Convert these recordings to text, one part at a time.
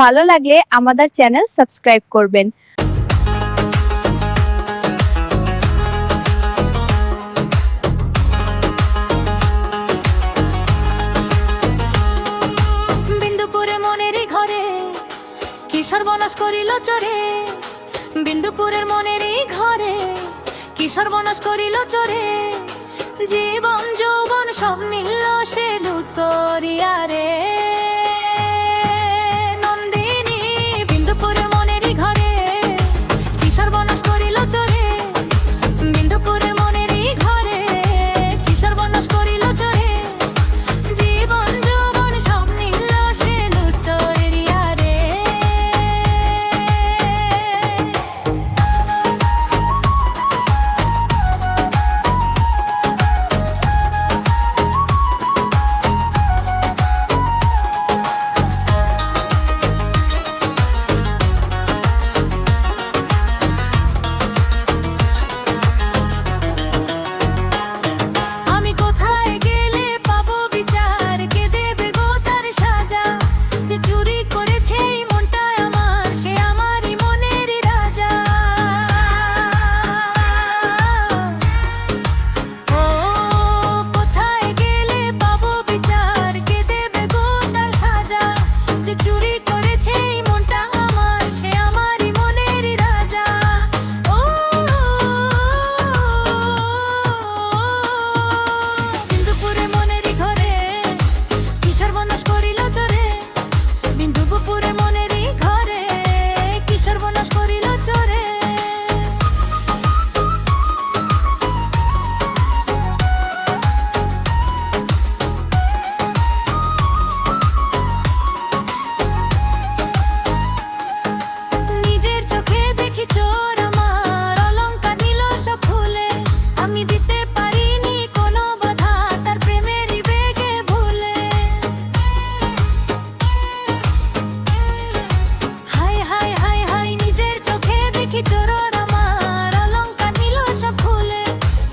ভালো লাগলে আমাদের চ্যানেল সাবস্ক্রাইব করবেন। বিন্দুপুরে মনেরই ঘরে কি সর্বনাশ করিল চোরে, বিন্দুপুরের মনেরই ঘরে কি সর্বনাশ করিল চোরে, জীবন যৌবন সব নিল সে লুতরিয়া রে। নন্দিনী বিন্দুপুরের মনেরই ঘরে কি সর্বনাশ করিল চোরে, বিন্দুপুরের মনেরই ঘরে কি সর্বনাশ করিল চোরে, জীবন যৌবন সব নিল সে লুতরিয়া রে। আমি কোথায় গেলে পাবো বিচার, কে দেবে গো তার সাজা, যে চুরি করেছে এই মনটা আমার সে আমারই মনেরই রাজা। ও কোথায় গেলে পাবো বিচার, কে দেবে গো তার সাজা, যে চুরি করেছে এই মনটা আমার সে আমারই মনেরই রাজা। ও বিন্দুপুরে মনেরই ঘরে কি সর্বনাশ করিল চোরে, বিন্দুপুরে মনেরই ঘরে কি সর্বনাশ করিল চোরে। নিজের চোখে দেখি চোর আমার অলংকার নিল সব ভুলে, আমি দিতে পারিনি কোনো বাধা তার প্রেমেরই বেগে ভুলে। হায় হায় হায় হায় নিজের চোখে দেখি চোর আমার অলংকার নিল সব ভুলে,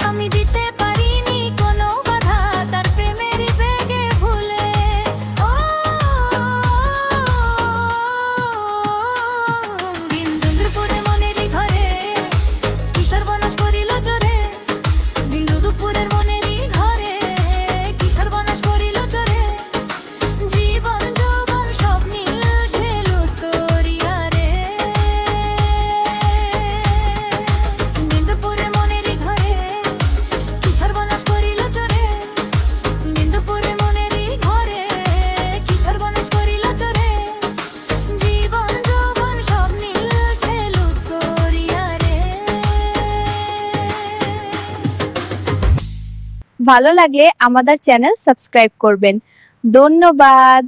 আমি দিতে পারিনি কোনো বাধা তার প্রেমেরই বেগে ভুলে। ও বিন্দুপুরে মনেরই ঘরে কি সর্বনাশ করিল চোরে, বিন্দুপুরের মনেরই ঘরে কি সর্বনাশ করিল চোরে, জীবন যৌবন সব নিল সে লুতরিয়া রে। বিন্দুপুরের মনেরই ঘরে কি সর্বনাশ করিল চোরে, বিন্দুপুরের মনেরই ঘরে কি সর্বনাশ করিল চোরে, জীবন যৌবন সব নিল সে লুতরিয়া রে। ভালো লাগলে আমাদের চ্যানেল সাবস্ক্রাইব করবেন। ধন্যবাদ।